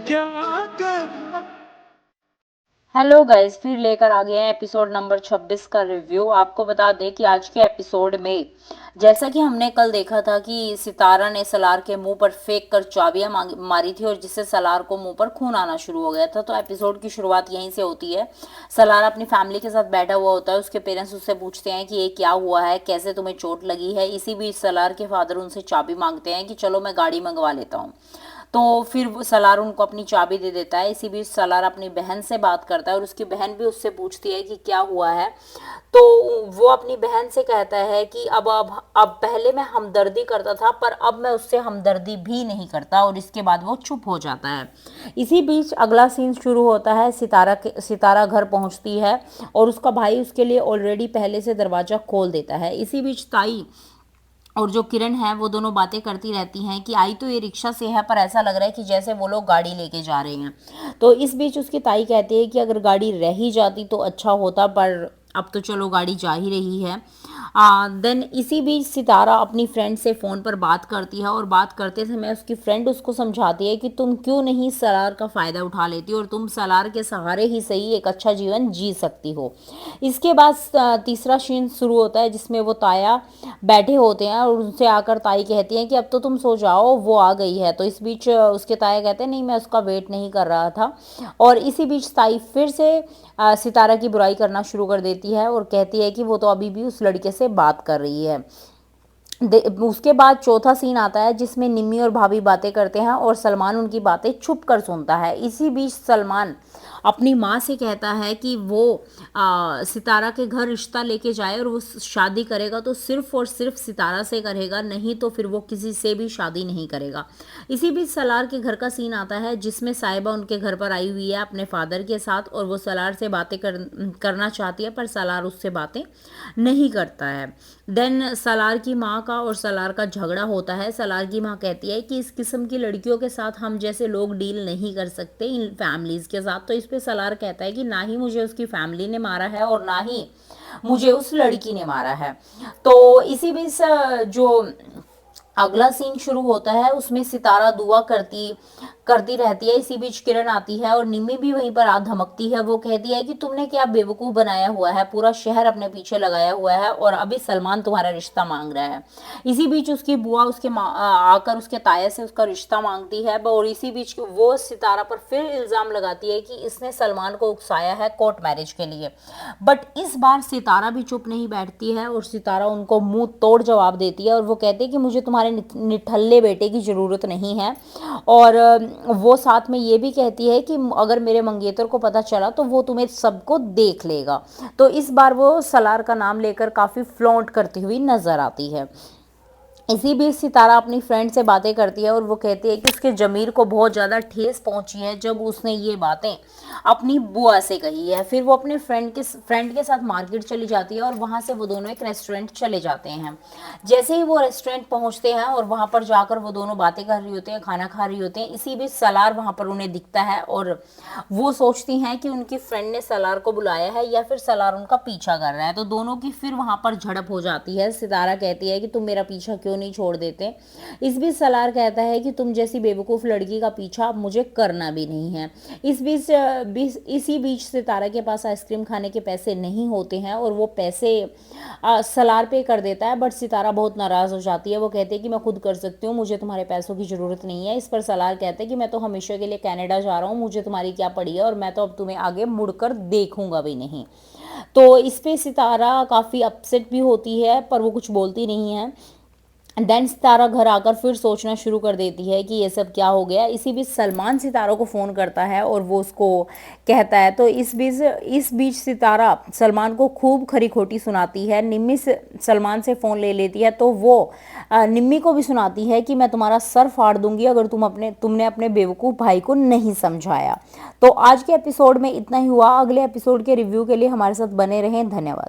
क्या कर। Hello guys, फिर लेकर आ गए हैं एपिसोड नंबर 26 का रिव्यू। आपको बता दें कि आज के एपिसोड में जैसा कि हमने कल देखा था कि सितारा ने सलार के मुंह पर फेंक कर चाबियां मारी थी और जिससे सलार को मुंह पर खून आना शुरू हो गया था। तो एपिसोड की शुरुआत यहीं से होती है। सलार अपनी फैमिली के साथ बैठा हुआ होता है। उसके पेरेंट्स उससे पूछते हैं कि ये क्या हुआ है, कैसे तुम्हें चोट लगी है। इसी बीच सलार के फादर उनसे चाबी मांगते हैं कि चलो मैं गाड़ी मंगवा लेता हूँ। तो फिर वो सलार उनको अपनी चाबी दे देता है। इसी बीच सलार अपनी बहन से बात करता है और उसकी बहन भी उससे पूछती है कि क्या हुआ है। तो वो अपनी बहन से कहता है कि अब पहले मैं हमदर्दी करता था पर अब मैं उससे हमदर्दी भी नहीं करता, और इसके बाद वो चुप हो जाता है। इसी बीच अगला सीन शुरू होता है। सितारा घर पहुंचती है और उसका भाई उसके लिए ऑलरेडी पहले से दरवाजा खोल देता है। इसी बीच ताई और जो किरण है वो दोनों बातें करती रहती हैं कि आई तो ये रिक्शा से है पर ऐसा लग रहा है कि जैसे वो लोग गाड़ी लेके जा रहे हैं। तो इस बीच उसकी ताई कहती है कि अगर गाड़ी रह ही जाती तो अच्छा होता, पर अब तो चलो गाड़ी जा ही रही है। देन इसी बीच सितारा अपनी फ्रेंड से फ़ोन पर बात करती है और बात करते समय उसकी फ्रेंड उसको समझाती है कि तुम क्यों नहीं सलार का फ़ायदा उठा लेती और तुम सलार के सहारे ही सही एक अच्छा जीवन जी सकती हो। इसके बाद तीसरा सीन शुरू होता है जिसमें वो ताया बैठे होते हैं और उनसे आकर ताई कहती है कि अब तो तुम सो जाओ, वो आ गई है। तो इस बीच उसके ताया कहते हैं नहीं, मैं उसका वेट नहीं कर रहा था। और इसी बीच ताई फिर से सितारा की बुराई करना शुरू कर देती है और कहती है कि वो तो अभी भी उस लड़के से बात कर रही है। उसके बाद चौथा सीन आता है जिसमें निम्मी और भाभी बातें करते हैं और सलमान उनकी बातें छुप कर सुनता है। इसी बीच सलमान अपनी माँ से कहता है कि वो सितारा के घर रिश्ता लेके जाए और वो शादी करेगा तो सिर्फ और सिर्फ सितारा से करेगा, नहीं तो फिर वो किसी से भी शादी नहीं करेगा। इसी बीच सलार के घर का सीन आता है जिसमें साहिबा उनके घर पर आई हुई है अपने फादर के साथ और वो सलार से बातें करना चाहती है पर सलार उससे बातें नहीं करता है। देन सलार की माँ का और सलार का झगड़ा होता है। सलार की माँ कहती है कि इस किस्म की लड़कियों के साथ हम जैसे लोग डील नहीं कर सकते इन फैमिलीज़ के साथ। तो इस पे सलार कहता है कि ना ही मुझे उसकी फैमिली ने मारा है और ना ही मुझे उस लड़की ने मारा है। तो इसी बीच जो अगला सीन शुरू होता है उसमें सितारा दुआ करती करती रहती है। इसी बीच किरण आती है और निम्मी भी वहीं पर आ धमकती है। वो कहती है कि तुमने क्या बेवकूफ़ बनाया हुआ है, पूरा शहर अपने पीछे लगाया हुआ है और अभी सलमान तुम्हारा रिश्ता मांग रहा है। इसी बीच उसकी बुआ आकर उसके ताया से उसका रिश्ता मांगती है और इसी बीच वो सितारा पर फिर इल्ज़ाम लगाती है कि इसने सलमान को उकसाया है कोर्ट मैरिज के लिए। बट इस बार सितारा भी चुप नहीं बैठती है और सितारा उनको मुंह तोड़ जवाब देती है और वो कहते हैं कि मुझे तुम्हारे निठल्ले बेटे की ज़रूरत नहीं है। और वो साथ में ये भी कहती है कि अगर मेरे मंगेतर को पता चला तो वो तुम्हें सबको देख लेगा। तो इस बार वो सलार का नाम लेकर काफ़ी फ्लॉन्ट करती हुई नजर आती है। इसी बीच सितारा अपनी फ्रेंड से बातें करती है और वो कहती है कि उसके जमीर को बहुत ज़्यादा ठेस पहुंची है जब उसने ये बातें अपनी बुआ से कही है। फिर वो अपने फ्रेंड के साथ मार्केट चली जाती है और वहाँ से वो दोनों एक रेस्टोरेंट चले जाते हैं। जैसे ही वो रेस्टोरेंट पहुँचते हैं और वहाँ पर जाकर वो दोनों बातें कर रही होते हैं, खाना खा रही होते हैं, इसी बीच सलार वहाँ पर उन्हें दिखता है और वो सोचती हैं कि उनकी फ्रेंड ने सलार को बुलाया है या फिर सलार उनका पीछा कर रहा है। तो दोनों की फिर वहाँ पर झड़प हो जाती है। सितारा कहती है कि तुम मेरा पीछा क्यों नहीं छोड़ देते। इस बीच सलार कहता है कि तुम जैसी बेवकूफ़ लड़की का पीछा अब मुझे करना भी नहीं है। इसी बीच सितारा के पास आइसक्रीम खाने के पैसे नहीं होते हैं और वो पैसे सलार पे कर देता है। बट सितारा बहुत नाराज़ हो जाती है। वो कहते हैं कि मैं खुद कर सकती हूँ, मुझे तुम्हारे पैसों की ज़रूरत नहीं है। इस पर सलार कहते हैं कि मैं तो हमेशा के लिए कनाडा जा रहा हूँ, मुझे तुम्हारी क्या पड़ी है और मैं तो अब तुम्हें आगे मुड़कर देखूंगा भी नहीं। तो इस पे सितारा काफ़ी अपसेट भी होती है पर वो कुछ बोलती नहीं है। देन सितारा घर आकर फिर सोचना शुरू कर देती है कि ये सब क्या हो गया। इसी बीच सलमान सितारा को फ़ोन करता है और वो उसको कहता है। तो इस बीच सितारा सलमान को खूब खरी खोटी सुनाती है। निम्मी से सलमान से फ़ोन ले लेती है तो वो निम्मी को भी सुनाती है कि मैं तुम्हारा सर फाड़ दूंगी अगर तुमने अपने बेवकूफ़ भाई को नहीं समझाया। तो आज के एपिसोड में इतना ही हुआ। अगले एपिसोड के रिव्यू के लिए हमारे साथ बने रहें। धन्यवाद।